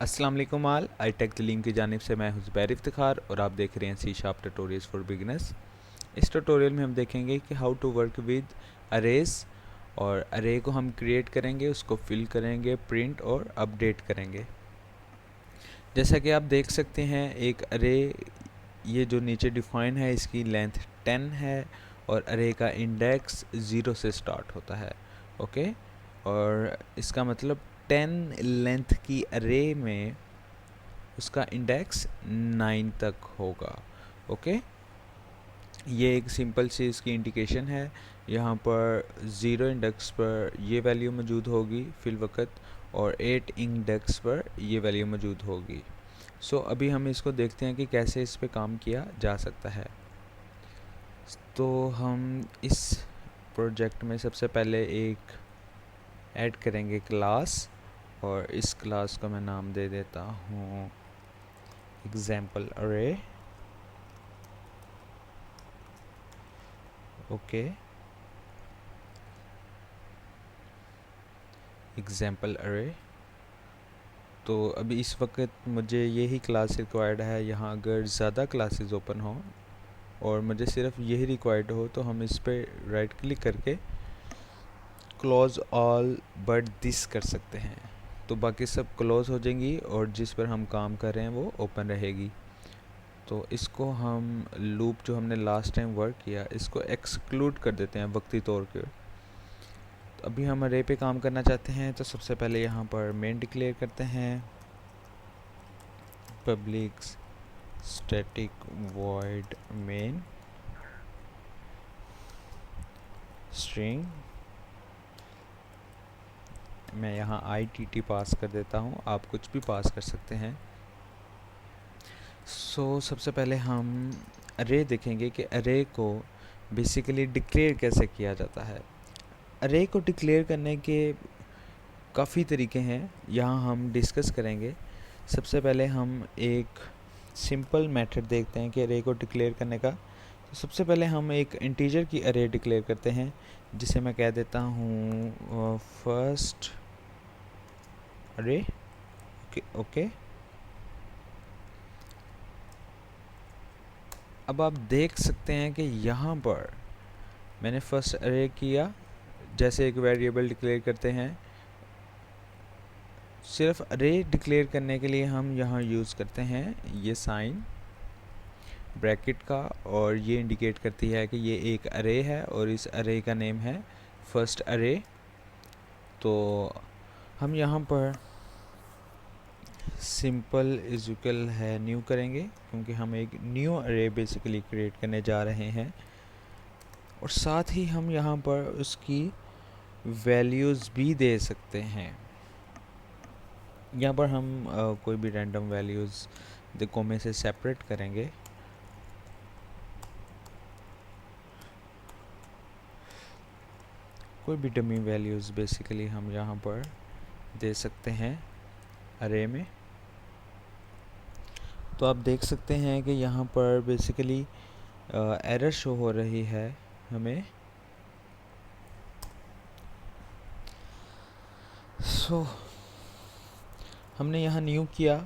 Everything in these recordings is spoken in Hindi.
अस्सलाम वालेकुम आल आई टेक तलीम की जानिब से मैं हूं ज़ुबैर इफ्तिखार और आप देख रहे हैं C sharp tutorials for beginners. इस ट्यूटोरियल में हम देखेंगे कि how to work with arrays और अरे को हम क्रिएट करेंगे, उसको फिल करेंगे, प्रिंट और अपडेट करेंगे। जैसा कि आप देख सकते हैं एक अरे ये जो नीचे डिफाइन है इसकी लेंथ 10 है और अरे का इंडेक्स 0 से स्टार्ट होता है। ओके, और इसका मतलब 10 लेंथ की अरे में उसका इंडेक्स 9 तक होगा। ओके, ये एक सिंपल सी इसकी इंडिकेशन है। यहाँ पर 0 इंडेक्स पर ये वैल्यू मौजूद होगी फिल वक्त और 8 इंडेक्स पर ये वैल्यू मौजूद होगी। सो अभी हम इसको देखते हैं कि कैसे इस पे काम किया जा सकता है। तो हम इस प्रोजेक्ट में सबसे पहले एक ऐड करेंगे क्लास और इस क्लास को मैं नाम दे देता हूँ एग्जाम्पल अरे। ओके, एग्जाम्पल अरे। तो अभी इस वक्त मुझे यही क्लास रिक्वायर्ड है। यहाँ अगर ज़्यादा क्लासेस ओपन हो और मुझे सिर्फ यही रिक्वायर्ड हो तो हम इस पर राइट क्लिक करके क्लोज ऑल बट दिस कर सकते हैं। तो बाकी सब क्लोज हो जाएंगी और जिस पर हम काम कर रहे हैं वो ओपन रहेगी। तो इसको हम लूप जो हमने लास्ट टाइम वर्क किया इसको एक्सक्लूड कर देते हैं वक्ती तौर पे। तो अभी हम अरे पे काम करना चाहते हैं तो सबसे पहले यहाँ पर मेन डिक्लेयर करते हैं public static void main string. मैं यहाँ ITT पास कर देता हूँ, आप कुछ भी पास कर सकते हैं। सबसे पहले हम अरे देखेंगे कि अरे को बेसिकली डिक्लेयर कैसे किया जाता है। अरे को डिक्लेयर करने के काफ़ी तरीके हैं, यहाँ हम डिस्कस करेंगे। सबसे पहले हम एक सिंपल मेथड देखते हैं कि अरे को डिक्लेयर करने का। तो सबसे पहले हम एक इंटीजर की अरे डिक्लेयर करते हैं जिसे मैं कह देता हूँ फर्स्ट अरे। ओके, अब आप देख सकते हैं कि यहाँ पर मैंने फर्स्ट अरे किया। जैसे एक वेरिएबल डिक्लेयर करते हैं, सिर्फ अरे डिक्लेयर करने के लिए हम यहाँ यूज़ करते हैं ये साइन ब्रैकेट का, और ये इंडिकेट करती है कि ये एक अरे है और इस अरे का नेम है फर्स्ट अरे। तो हम यहाँ पर सिंपल इक्वल है न्यू करेंगे क्योंकि हम एक न्यू अरे बेसिकली क्रिएट करने जा रहे हैं। और साथ ही हम यहाँ पर उसकी वैल्यूज़ भी दे सकते हैं। यहाँ पर हम कोई भी रैंडम वैल्यूज़ कोमे से सेपरेट करेंगे। कोई भी डमी वैल्यूज़ बेसिकली हम यहाँ पर दे सकते हैं अरे में। तो आप देख सकते हैं कि यहाँ पर बेसिकली एरर शो हो रही है हमें। हमने यहाँ न्यू किया,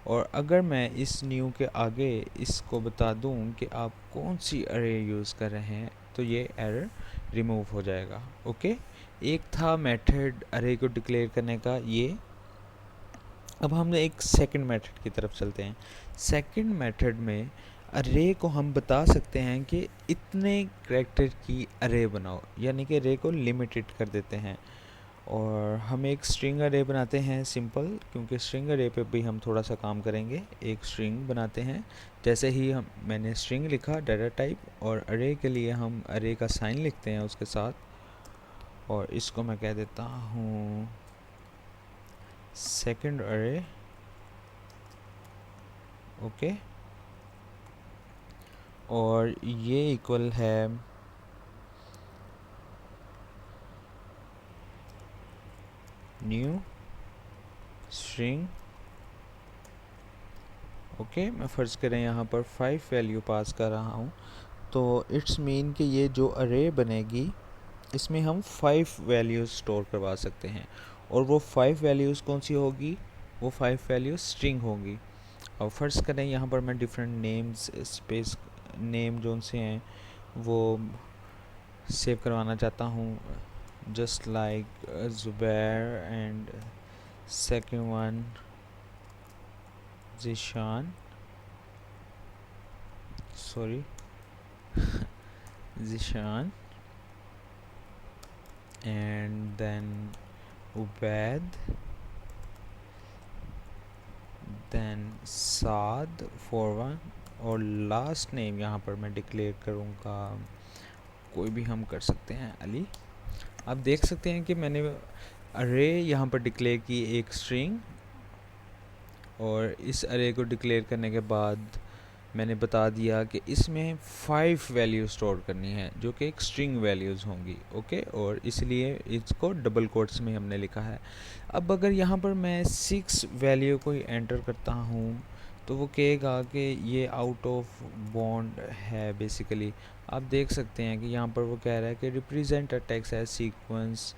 और अगर मैं इस न्यू के आगे इसको बता दूं कि आप कौन सी अरे यूज़ कर रहे हैं तो ये एरर रिमूव हो जाएगा। ओके, एक था मेथड अरे को डिक्लेयर करने का ये। अब हम एक सेकंड मेथड की तरफ चलते हैं। सेकंड मेथड में अरे को हम बता सकते हैं कि इतने कैरेक्टर की अरे बनाओ, यानी कि अरे को लिमिटेड कर देते हैं। और हम एक स्ट्रिंग अरे बनाते हैं सिंपल, क्योंकि स्ट्रिंग अरे पे भी हम थोड़ा सा काम करेंगे। एक स्ट्रिंग बनाते हैं, जैसे ही मैंने स्ट्रिंग लिखा डाटा टाइप, और अरे के लिए हम अरे का साइन लिखते हैं उसके साथ, और इसको मैं कह देता हूँ सेकंड अरे। ओके, और ये इक्वल है न्यू स्ट्रिंग। ओके, मैं फ़र्ज़ करें यहाँ पर 5 वैल्यू पास कर रहा हूँ, तो इट्स मीन कि ये जो अरे बनेगी इसमें हम 5 वैल्यूज़ स्टोर करवा सकते हैं। और वो 5 वैल्यूज़ कौन सी होगी? वो 5 वैल्यू स्ट्रिंग होंगी। और फर्स्ट करें यहाँ पर मैं डिफरेंट नेम्स स्पेस नेम जो से हैं वो सेव करवाना चाहता हूँ, just like Zubair and second one Zeeshan, sorry Zeeshan, and then Ubaid, then Saad for one, और लास्ट नेम यहाँ पर मैं डिक्लेयर करूँगा, कोई भी हम कर सकते हैं, अली। आप देख सकते हैं कि मैंने अरे यहाँ पर डिक्लेयर की एक स्ट्रिंग, और इस अरे को डिक्लेयर करने के बाद मैंने बता दिया कि इसमें 5 वैल्यू स्टोर करनी है जो कि एक स्ट्रिंग वैल्यूज़ होंगी, ओके। और इसलिए इसको डबल कोट्स में हमने लिखा है। अब अगर यहाँ पर मैं 6 वैल्यू को एंटर करता हूँ तो वो कहेगा कि ये आउट ऑफ बॉन्ड है बेसिकली। आप देख सकते हैं कि यहाँ पर वो कह रहा है कि represent a text as sequence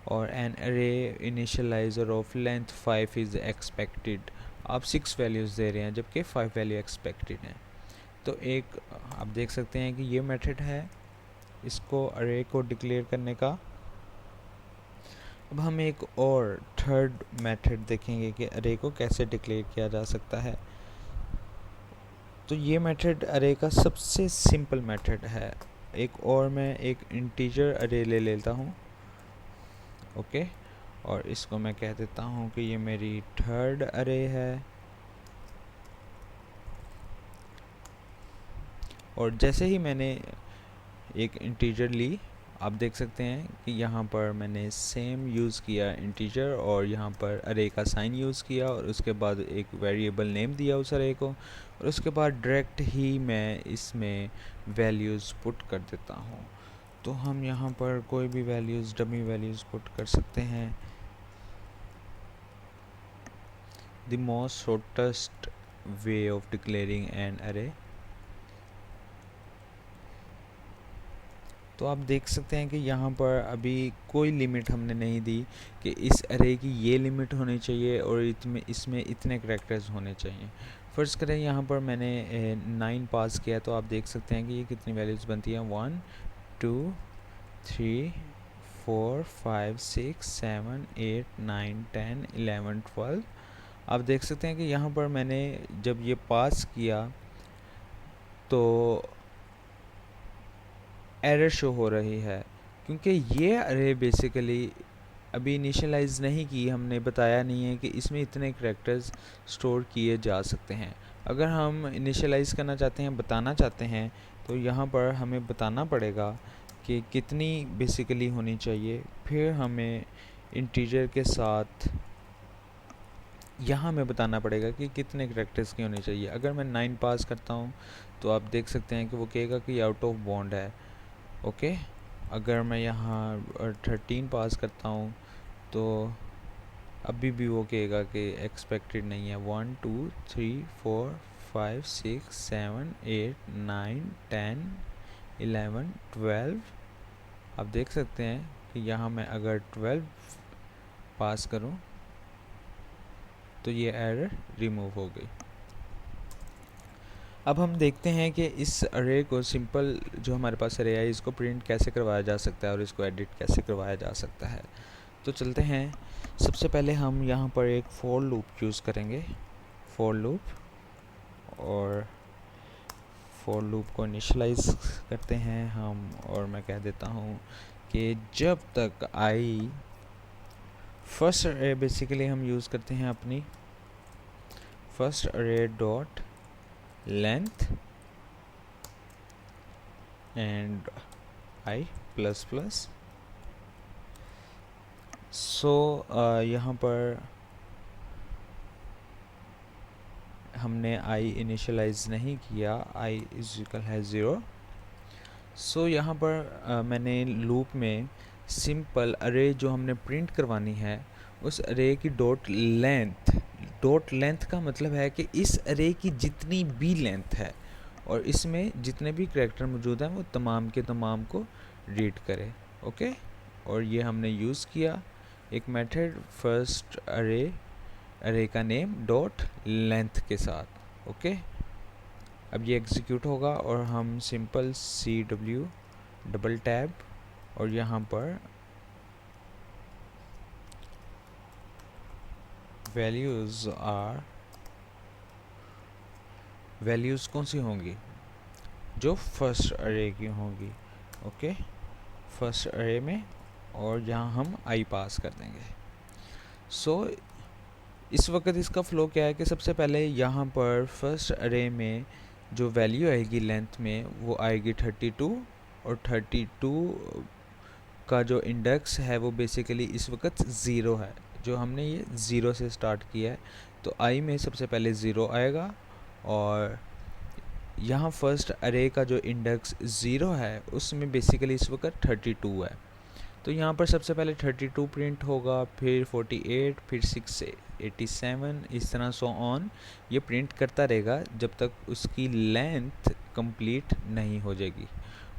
और an array initializer of length 5 is expected. आप 6 वैल्यूज़ दे रहे हैं जबकि 5 वैल्यू एक्सपेक्टेड हैं। तो एक आप देख सकते हैं कि ये मेथड है इसको अरे को डिक्लेयर करने का। अब हम एक और थर्ड मेथड देखेंगे कि अरे को कैसे डिक्लेयर किया जा सकता है। तो ये मेथड अरे का सबसे सिंपल मेथड है। एक और मैं एक इंटीजर अरे ले लेता हूँ, ओके। और इसको मैं कह देता हूँ कि ये मेरी थर्ड अरे है। और जैसे ही मैंने एक इंटीजर ली, आप देख सकते हैं कि यहाँ पर मैंने सेम यूज़ किया इंटीजर, और यहाँ पर अरे का साइन यूज़ किया, और उसके बाद एक वेरिएबल नेम दिया उस अरे को, और उसके बाद डायरेक्ट ही मैं इसमें वैल्यूज़ पुट कर देता हूँ। तो हम यहाँ पर कोई भी वैल्यूज़ डमी वैल्यूज़ पुट कर सकते हैं। The most shortest way of declaring an array. तो आप देख सकते हैं कि यहाँ पर अभी कोई लिमिट हमने नहीं दी कि इस अरे की ये लिमिट होनी चाहिए और इसमें इतने करैक्टर्स होने चाहिए। फर्स्ट करें यहाँ पर मैंने 9 पास किया, तो आप देख सकते हैं कि ये कितनी वैल्यूज़ बनती हैं, 1 2 3 4 5 6 7 8 9 10 11 12। आप देख सकते हैं कि यहाँ पर मैंने जब ये पास किया तो एरर शो हो रही है, क्योंकि ये अरे बेसिकली अभी इनिशियलाइज नहीं की, हमने बताया नहीं है कि इसमें इतने करैक्टर्स स्टोर किए जा सकते हैं। अगर हम इनिशियलाइज करना चाहते हैं, बताना चाहते हैं, तो यहाँ पर हमें बताना पड़ेगा कि कितनी बेसिकली होनी चाहिए। फिर हमें इंटीजर के साथ यहाँ हमें बताना पड़ेगा कि कितने करैक्टर्स की होनी चाहिए। अगर मैं 9 पास करता हूँ तो आप देख सकते हैं कि वो कहेगा कि आउट ऑफ बॉन्ड है, ओके। अगर मैं यहाँ 13 पास करता हूँ तो अभी भी वो कहेगा कि एक्सपेक्टेड नहीं है। 1 2 3 4 5 6 7 8 9 10 11 12। आप देख सकते हैं कि यहाँ मैं अगर 12 पास करूँ तो ये एरर रिमूव हो गई। अब हम देखते हैं कि इस अरे को सिंपल जो हमारे पास अरे है इसको प्रिंट कैसे करवाया जा सकता है और इसको एडिट कैसे करवाया जा सकता है। तो चलते हैं। सबसे पहले हम यहाँ पर एक फॉर लूप यूज़ करेंगे, फॉर लूप, और फॉर लूप को इनिशियलाइज करते हैं हम, और मैं कह देता हूँ कि जब तक आई फर्स्ट अरे बेसिकली हम यूज़ करते हैं अपनी first array dot length and i plus plus. So यहाँ पर हमने आई इनिशियलाइज नहीं किया, आई इज इक्वल है 0। सो यहाँ पर मैंने लूप में सिंपल अरे जो हमने प्रिंट करवानी है उस अरे की डॉट लेंथ का मतलब है कि इस अरे की जितनी भी लेंथ है और इसमें जितने भी करैक्टर मौजूद हैं वो तमाम के तमाम को रीड करे, ओके। और ये हमने यूज़ किया एक मेथड फर्स्ट अरे अरे का नेम डॉट लेंथ के साथ। ओके, अब ये एग्जीक्यूट होगा और हम सिंपल CW डबल टैब और यहाँ पर वैल्यूज़ कौन सी होंगी, जो फर्स्ट अरे की होंगी। ओके, फर्स्ट अरे में, और यहाँ हम आई पास कर देंगे। सो इस वक्त इसका फ़्लो क्या है कि सबसे पहले यहाँ पर फर्स्ट अरे में जो वैल्यू आएगी लेंथ में वो आएगी 32, और 32 का जो इंडेक्स है वो बेसिकली इस वक्त ज़ीरो है, जो हमने ये ज़ीरो से स्टार्ट किया है। तो आई में सबसे पहले ज़ीरो आएगा, और यहाँ फर्स्ट अरे का जो इंडेक्स ज़ीरो है उसमें बेसिकली इस वक्त 32 है। तो यहाँ पर सबसे पहले 32 प्रिंट होगा, फिर 48, फिर 6 से 87, इस तरह सो ऑन ये प्रिंट करता रहेगा जब तक उसकी लेंथ कंप्लीट नहीं हो जाएगी।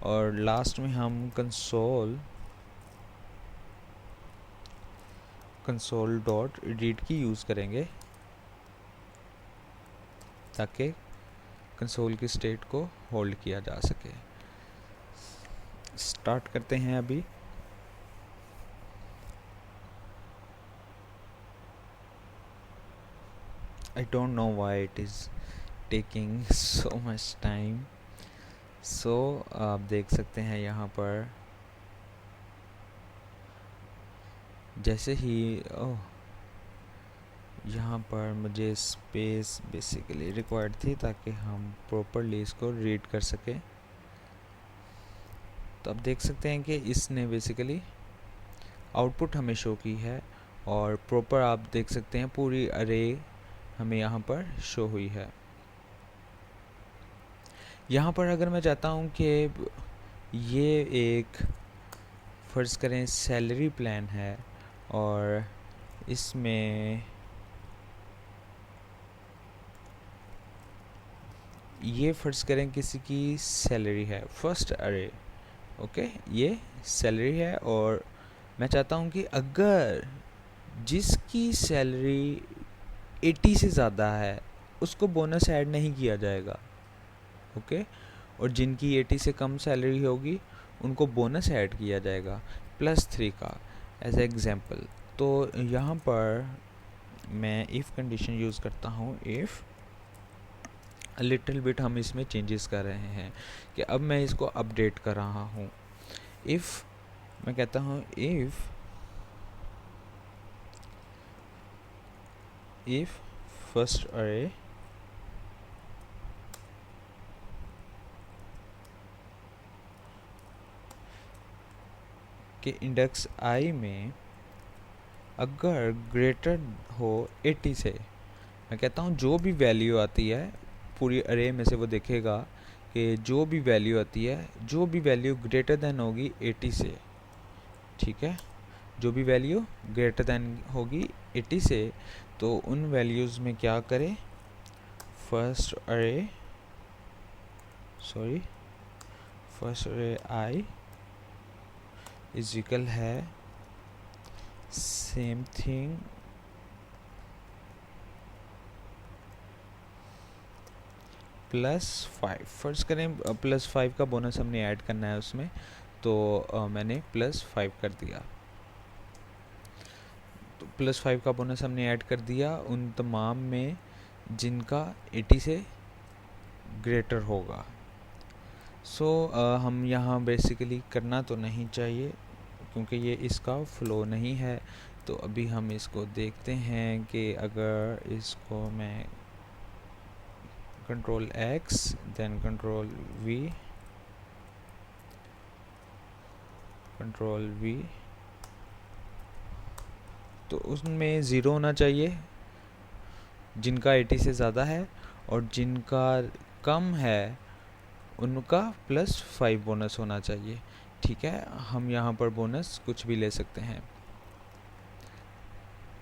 और लास्ट में हम कंसोल डॉट रीड की यूज़ करेंगे ताकि कंसोल की स्टेट को होल्ड किया जा सके। स्टार्ट करते हैं अभी। I don't know why it is taking so much time. So आप देख सकते हैं यहाँ पर जैसे ही यहाँ पर मुझे स्पेस बेसिकली रिक्वायर्ड थी ताकि हम प्रॉपरली इसको रीड कर सकें। तो आप देख सकते हैं कि इसने बेसिकली आउटपुट हमें शो की है, और प्रॉपर आप देख सकते हैं पूरी अरे हमें यहाँ पर शो हुई है। यहाँ पर अगर मैं चाहता हूँ कि ये एक फ़र्ज़ करें सैलरी प्लान है, और इसमें ये फ़र्ज़ करें किसी की सैलरी है फर्स्ट अरे। ओके, ये सैलरी है, और मैं चाहता हूँ कि अगर जिसकी सैलरी 80 से ज़्यादा है उसको बोनस ऐड नहीं किया जाएगा। ओके, और जिनकी 80 से कम सैलरी होगी उनको बोनस ऐड किया जाएगा +3 का, एज एग्जांपल। तो यहाँ पर मैं इफ़ कंडीशन यूज़ करता हूँ। इफ़ लिटिल बिट हम इसमें चेंजेस कर रहे हैं कि अब मैं इसको अपडेट कर रहा हूँ। इफ़ मैं कहता हूँ इफ़ फर्स्ट अरे के इंडेक्स आई में अगर ग्रेटर हो 80 से, मैं कहता हूँ जो भी वैल्यू आती है पूरी अरे में से वो देखेगा कि जो भी वैल्यू आती है, जो भी वैल्यू ग्रेटर देन होगी 80 से, ठीक है, जो भी वैल्यू ग्रेटर देन होगी 80 से, तो उन वैल्यूज़ में क्या करें, फर्स्ट अरे आई इज इक्वल है सेम थिंग +5। फर्स्ट करें +5 का बोनस हमने ऐड करना है उसमें, तो मैंने +5 कर दिया। तो +5 का बोनस हमने ऐड कर दिया उन तमाम में जिनका 80 से ग्रेटर होगा। सो हम यहाँ बेसिकली करना तो नहीं चाहिए क्योंकि ये इसका फ़्लो नहीं है। तो अभी हम इसको देखते हैं कि अगर इसको मैं Ctrl X then Ctrl V, तो उसमें ज़ीरो होना चाहिए जिनका 80 से ज़्यादा है, और जिनका कम है उनका +5 बोनस होना चाहिए। ठीक है, हम यहाँ पर बोनस कुछ भी ले सकते हैं।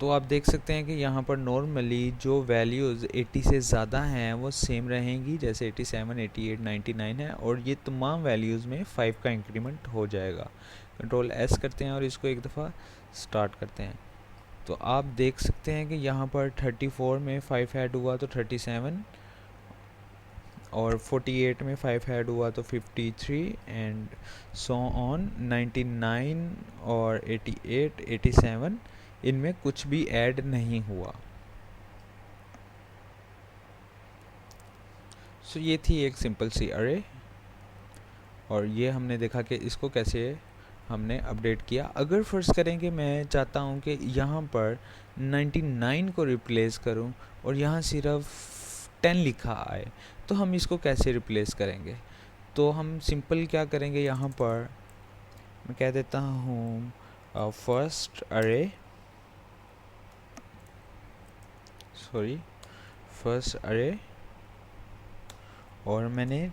तो आप देख सकते हैं कि यहाँ पर नॉर्मली जो वैल्यूज़ 80 से ज़्यादा हैं वो सेम रहेंगी, जैसे 87, 88, 99 है, और ये तमाम वैल्यूज़ में 5 का इंक्रीमेंट हो जाएगा। Ctrl S करते हैं और इसको एक दफ़ा स्टार्ट करते हैं। तो आप देख सकते हैं कि यहाँ पर 34 में 5 ऐड हुआ तो 37, और 48 में 5 ऐड हुआ तो 53, एंड सो ऑन 99 और 88, 87 इनमें कुछ भी ऐड नहीं हुआ। सो ये थी एक सिंपल सी अरे, और ये हमने देखा कि इसको कैसे हमने अपडेट किया। अगर फ़र्ज़ करें कि मैं चाहता हूँ कि यहाँ पर 99 को रिप्लेस करूँ और यहाँ सिर्फ 10 लिखा आए, तो हम इसको कैसे रिप्लेस करेंगे? तो हम सिंपल क्या करेंगे, यहाँ पर मैं कह देता हूँ फर्स्ट अरे, और मैंने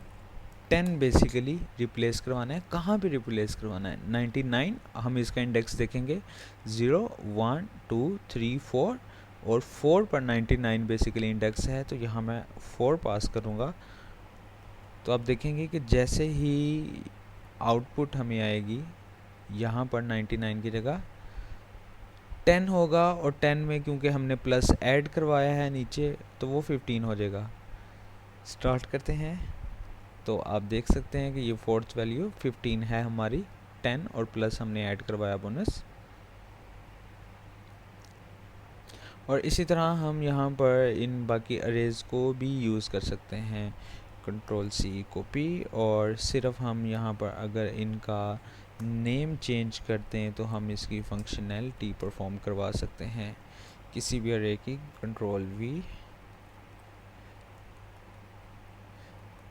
10 बेसिकली रिप्लेस करवाना है। कहाँ पे रिप्लेस करवाना है? 99, हम इसका इंडेक्स देखेंगे 0, 1, 2, 3, 4, और 4 पर 99 बेसिकली इंडेक्स है, तो यहाँ मैं 4 पास करूँगा। तो आप देखेंगे कि जैसे ही आउटपुट हमें आएगी, यहाँ पर 99 की जगह 10 होगा, और 10 में क्योंकि हमने प्लस ऐड करवाया है नीचे, तो वो 15 हो जाएगा। स्टार्ट करते हैं, तो आप देख सकते हैं कि ये फोर्थ वैल्यू 15 है हमारी, 10 और प्लस हमने ऐड करवाया बोनस। और इसी तरह हम यहाँ पर इन बाकी अरेज को भी यूज़ कर सकते हैं। Ctrl+C कॉपी, और सिर्फ हम यहाँ पर अगर इनका नेम चेंज करते हैं तो हम इसकी फंक्शनैलिटी परफॉर्म करवा सकते हैं किसी भी अरे की। Ctrl+V,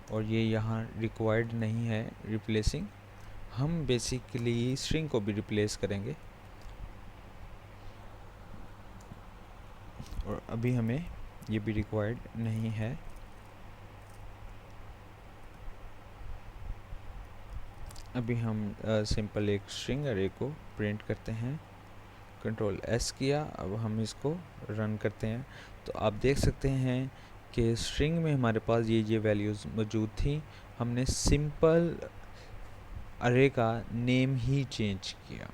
और ये यहाँ रिक्वायर्ड नहीं है रिप्लेसिंग, हम बेसिकली स्ट्रिंग को भी रिप्लेस करेंगे, और अभी हमें ये भी रिक्वायर्ड नहीं है। अभी हम सिंपल एक स्ट्रिंग अरे को प्रिंट करते हैं। Ctrl+S किया, अब हम इसको रन करते हैं, तो आप देख सकते हैं कि स्ट्रिंग में हमारे पास ये वैल्यूज़ मौजूद थी। हमने सिंपल अरे का नेम ही चेंज किया।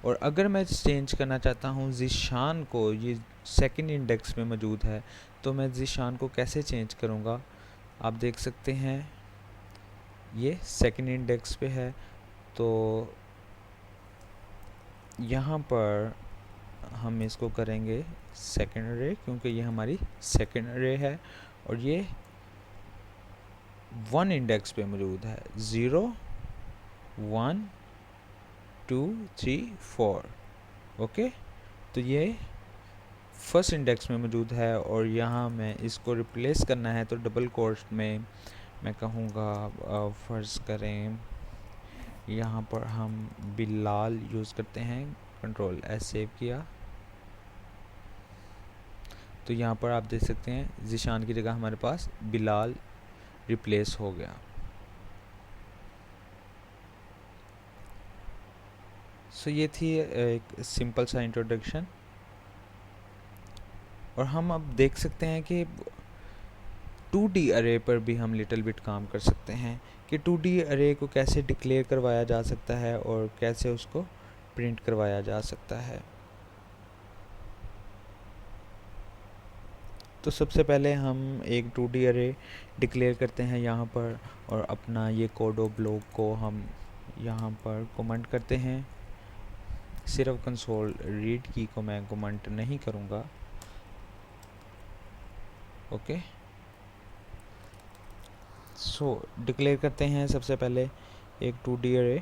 और अगर मैं चेंज करना चाहता हूँ ज़ीशान को, ये सेकंड इंडेक्स में मौजूद है, तो मैं ज़ीशान को कैसे चेंज करूँगा? आप देख सकते हैं ये सेकंड इंडेक्स पे है, तो यहाँ पर हम इसको करेंगे सेकंड अरे, क्योंकि ये हमारी सेकंड अरे है, और ये 1 इंडेक्स पे मौजूद है, 0, 1, 2, 3, 4। ओके, तो ये फर्स्ट इंडेक्स में मौजूद है, और यहाँ मैं इसको रिप्लेस करना है तो डबल कोट्स में मैं कहूँगा फ़र्ज़ करें यहाँ पर हम बिलाल यूज़ करते हैं। Ctrl+S सेव किया, तो यहाँ पर आप देख सकते हैं ज़ीशान की जगह हमारे पास बिलाल रिप्लेस हो गया। सो ये थी एक सिंपल सा इंट्रोडक्शन, और हम अब देख सकते हैं कि 2D अरे पर भी हम लिटिल बिट काम कर सकते हैं कि 2D अरे को कैसे डिक्लेयर करवाया जा सकता है और कैसे उसको प्रिंट करवाया जा सकता है। तो सबसे पहले हम एक 2D अरे डिक्लेयर करते हैं यहाँ पर, और अपना ये कोडो ब्लॉक को हम यहाँ पर कमेंट करते हैं। सिर्फ कंसोल रीड की को मैं कमेंट नहीं करूँगा। ओके, सो डिक्लेयर करते हैं सबसे पहले एक 2D अरे।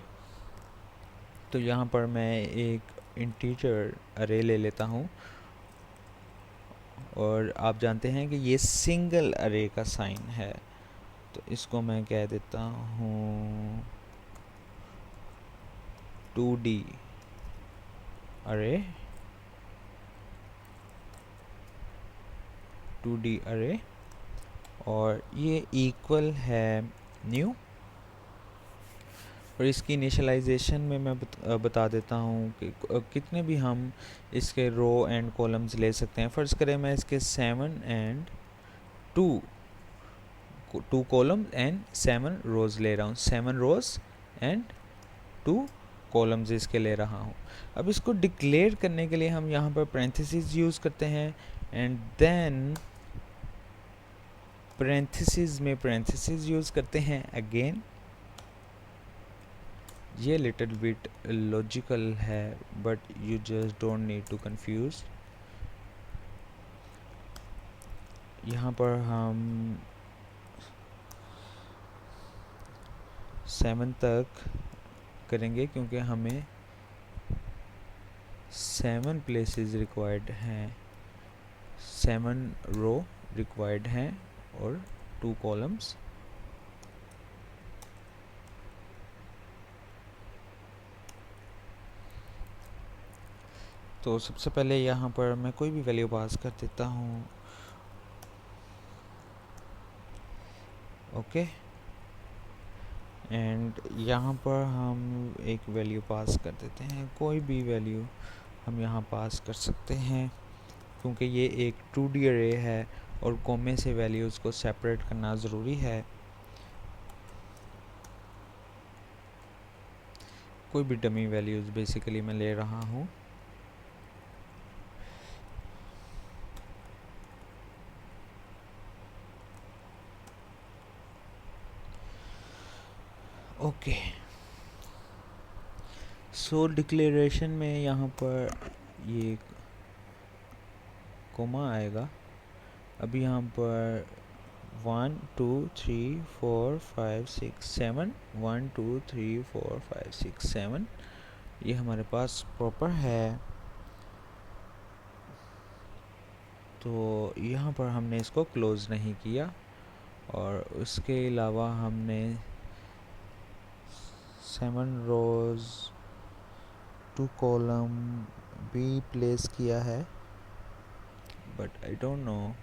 तो यहाँ पर मैं एक इंटीजर अरे ले लेता हूँ, और आप जानते हैं कि ये सिंगल अरे का साइन है, तो इसको मैं कह देता हूँ 2D अरे, 2D अरे, और ये इक्वल है न्यू। और इसकी इनिशियलाइजेशन में मैं बता देता हूँ कि कितने भी हम इसके रो एंड कॉलम्स ले सकते हैं। फ़र्ज़ करें मैं इसके 7 एंड 2 कॉलम एंड 7 रोज़ ले रहा हूँ, 7 रोज़ एंड 2 कॉलम्स इसके ले रहा हूँ। अब इसको डिक्लेयर करने के लिए हम यहाँ पर पैरेंथेसिस यूज़ करते हैं एंड देन पैरेंथेसिस में पैरेंथेसिस यूज़ करते हैं अगेन। ये लिटिल बिट लॉजिकल है but you just don't need to confuse. यहाँ पर हम 7 तक करेंगे क्योंकि हमें 7 प्लेसेस रिक्वायर्ड हैं, 7 रो रिक्वायर्ड हैं और 2 कॉलम्स। तो सबसे पहले यहाँ पर मैं कोई भी वैल्यू पास कर देता हूँ, ओके। एंड यहाँ पर हम एक वैल्यू पास कर देते हैं, कोई भी वैल्यू हम यहाँ पास कर सकते हैं क्योंकि ये एक 2D अरे है और कोमे से वैल्यूज़ को सेपरेट करना ज़रूरी है। कोई भी डमी वैल्यूज़ बेसिकली मैं ले रहा हूँ। ओके, सो डिक्लेरेशन में यहाँ पर ये कोमा आएगा। अब यहाँ पर 1 2 3 4 5 6 7 1 2 3 4 5 6 7 ये हमारे पास प्रॉपर है। तो यहाँ पर हमने इसको क्लोज नहीं किया और उसके अलावा हमने 7 रोज 2 कॉलम भी प्लेस किया है but I don't know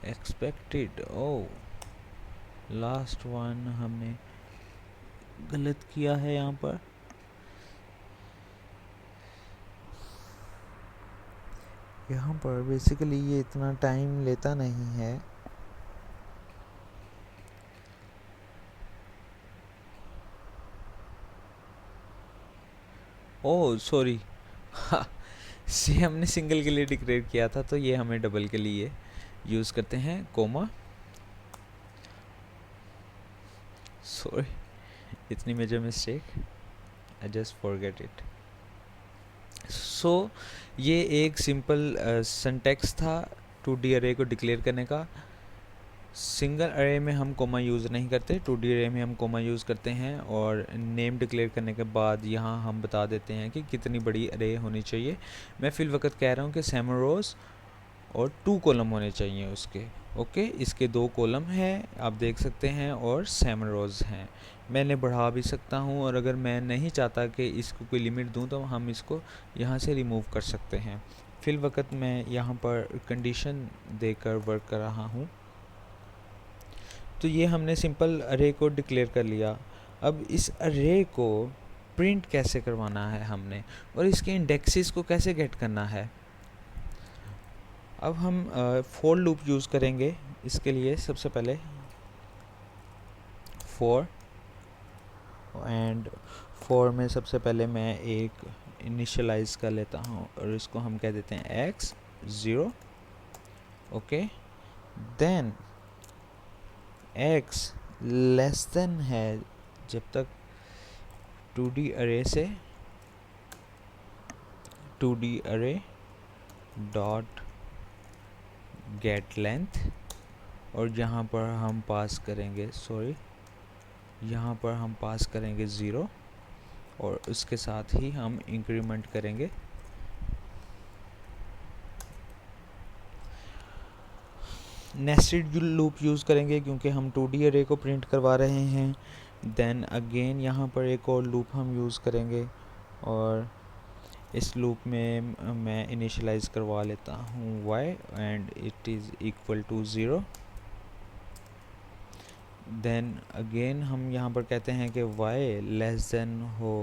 expected. Oh, last one हमने गलत किया है यहाँ पर। यहाँ पर बेसिकली ये इतना टाइम लेता नहीं है। ओह सॉरी, से हमने सिंगल के लिए डिक्लेयर किया था तो ये हमें डबल के लिए यूज़ करते हैं कोमा। सॉरी, इतनी major mistake, I just forget it. So ये एक सिंपल सिंटैक्स था 2D अरे को डिक्लेयर करने का। सिंगल अरे में हम कोमा यूज़ नहीं करते, 2D अरे में हम कोमा यूज़ करते हैं और नेम डिक्लेयर करने के बाद यहाँ हम बता देते हैं कि कितनी बड़ी अरे होनी चाहिए। मैं फिल वक्त कह रहा हूँ कि 7 रोज़ और 2 कॉलम होने चाहिए उसके, ओके। इसके 2 कॉलम हैं आप देख सकते हैं और 7 रोज़ हैं। मैंने बढ़ा भी सकता हूँ और अगर मैं नहीं चाहता कि इसको कोई लिमिट दूँ तो हम इसको यहाँ से रिमूव कर सकते हैं। फिल वक्त मैं यहाँ पर कंडीशन देकर वर्क कर रहा हूँ। तो ये हमने सिंपल अरे को डिक्लेयर कर लिया। अब इस अरे को प्रिंट कैसे करवाना है हमने और इसके इंडेक्सेस को कैसे गेट करना है। अब हम फॉर लूप यूज़ करेंगे इसके लिए। सबसे पहले फॉर, एंड फॉर में सबसे पहले मैं एक इनिशियलाइज कर लेता हूँ और इसको हम कह देते हैं x 0, okay. Then x less than है जब तक 2D अरे से 2D अरे डॉट गेट लेंथ और यहाँ पर हम पास करेंगे, सॉरी, यहाँ पर हम पास करेंगे 0 और उसके साथ ही हम इंक्रीमेंट करेंगे नेस्टेड लूप यूज़ करेंगे क्योंकि हम 2D अरे को प्रिंट करवा रहे हैं। देन अगेन यहाँ पर एक और लूप हम यूज़ करेंगे और इस लूप में मैं इनिशियलाइज करवा लेता हूँ y and it is equal to 0। Then again हम यहाँ पर कहते हैं कि y लेस देन हो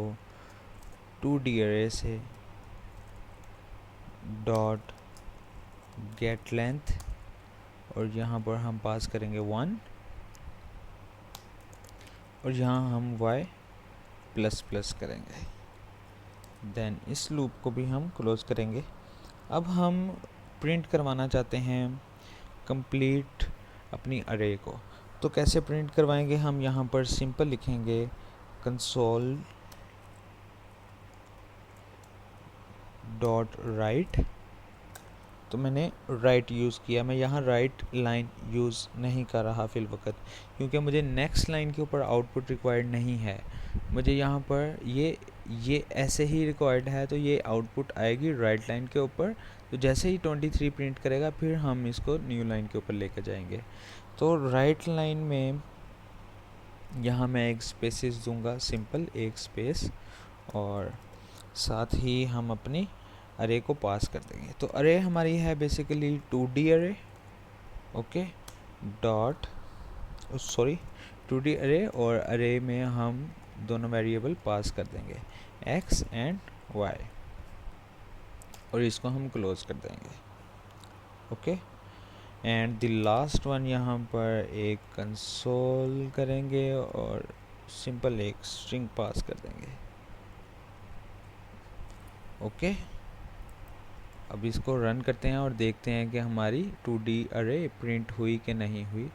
2D अरे से डॉट गेट लेंथ और यहाँ पर हम पास करेंगे 1 और यहाँ हम y प्लस प्लस करेंगे। देन इस लूप को भी हम क्लोज करेंगे। अब हम प्रिंट करवाना चाहते हैं कंप्लीट अपनी अरे को। तो कैसे प्रिंट करवाएंगे? हम यहाँ पर सिंपल लिखेंगे कंसोल डॉट राइट। तो मैंने राइट यूज़ किया, मैं यहाँ राइट लाइन यूज़ नहीं कर रहा फिल वक्त, क्योंकि मुझे नेक्स्ट लाइन के ऊपर आउटपुट रिक्वायर्ड नहीं है। मुझे यहाँ पर ये ऐसे ही रिक्वायर्ड है, तो ये आउटपुट आएगी राइट लाइन के ऊपर। तो जैसे ही 23 प्रिंट करेगा फिर हम इसको न्यू लाइन के ऊपर लेकर जाएंगे। तो राइट लाइन में यहाँ मैं एक स्पेसिस दूंगा, सिंपल एक स्पेस, और साथ ही हम अपनी अरे को पास कर देंगे। तो अरे हमारी है बेसिकली 2D अरे, ओके, डॉट 2D अरे, और अरे में हम दोनों वेरिएबल पास कर देंगे x एंड y, और इसको हम क्लोज कर देंगे, okay. And the last one यहाँ पर एक कंसोल करेंगे और सिंपल एक स्ट्रिंग पास कर देंगे, ओके। अब इसको रन करते हैं और देखते हैं कि हमारी 2D अरे प्रिंट हुई कि नहीं हुई।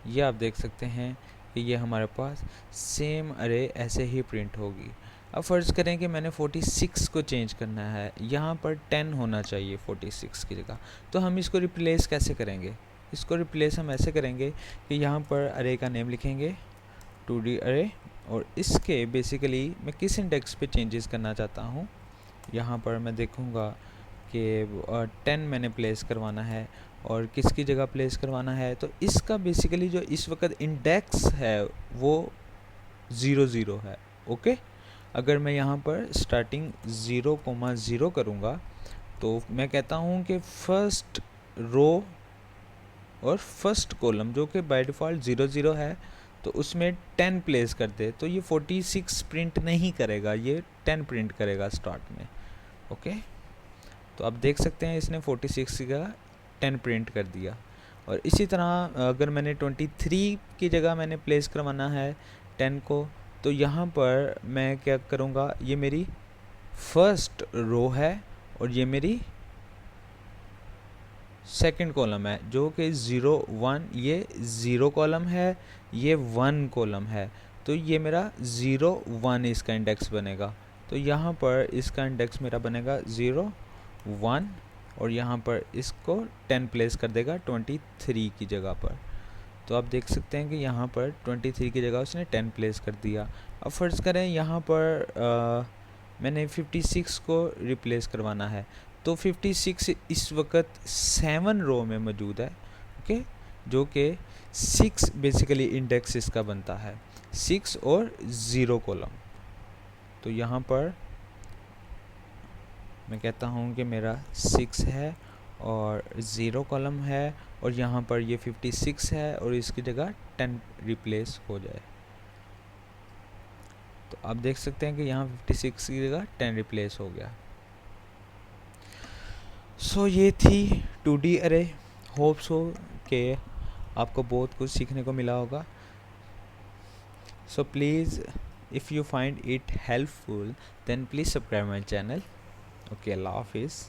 ये आप देख सकते हैं कि ये हमारे पास सेम अरे ऐसे ही प्रिंट होगी। अब फ़र्ज़ करें कि मैंने 46 को चेंज करना है, यहाँ पर 10 होना चाहिए 46 की जगह। तो हम इसको रिप्लेस कैसे करेंगे? इसको रिप्लेस हम ऐसे करेंगे कि यहाँ पर अरे का नेम लिखेंगे 2D अरे, और इसके बेसिकली मैं किस इंडेक्स पे चेंजेस करना चाहता हूँ। यहाँ पर मैं देखूँगा कि 10 मैंने प्लेस करवाना है, और किसकी जगह प्लेस करवाना है। तो इसका बेसिकली जो इस वक्त इंडेक्स है वो 0 है, ओके। अगर मैं यहाँ पर स्टार्टिंग 0,0 करूँगा तो मैं कहता हूँ कि फर्स्ट रो और फर्स्ट कॉलम जो कि बाय डिफ़ॉल्ट 0 है, तो उसमें 10 प्लेस कर दे, तो ये 46 प्रिंट नहीं करेगा, ये 10 प्रिंट करेगा स्टार्ट में, ओके। तो आप देख सकते हैं इसने 46 की जगह 10 प्रिंट कर दिया। और इसी तरह अगर मैंने 23 की जगह मैंने प्लेस करवाना है 10 को, तो यहाँ पर मैं क्या करूँगा, ये मेरी फर्स्ट रो है और ये मेरी सेकंड कॉलम है, जो कि 0 1, ये 0 कॉलम है, ये 1 कॉलम है। तो ये मेरा 0 1 इसका इंडेक्स बनेगा। तो यहाँ पर इसका इंडेक्स मेरा बनेगा 0 1, और यहाँ पर इसको 10 प्लेस कर देगा 23 की जगह पर। तो आप देख सकते हैं कि यहाँ पर 23 की जगह उसने 10 प्लेस कर दिया। अब फ़र्ज़ करें यहाँ पर मैंने 56 को रिप्लेस करवाना है, तो 56 इस वक्त 7 रो में मौजूद है, ओके, जो कि 6 बेसिकली इंडेक्स इसका बनता है, 6 और 0 कॉलम। तो यहाँ पर मैं कहता हूँ कि मेरा 6 है और 0 कॉलम है, और यहाँ पर ये 56 है और इसकी जगह 10 रिप्लेस हो जाए। तो आप देख सकते हैं कि यहाँ 56 की जगह 10 रिप्लेस हो गया। सो ये थी 2D अरे। होप सो कि आपको बहुत कुछ सीखने को मिला होगा। So please if you find it helpful then please subscribe my channel. Okay, Allah हाफिज़।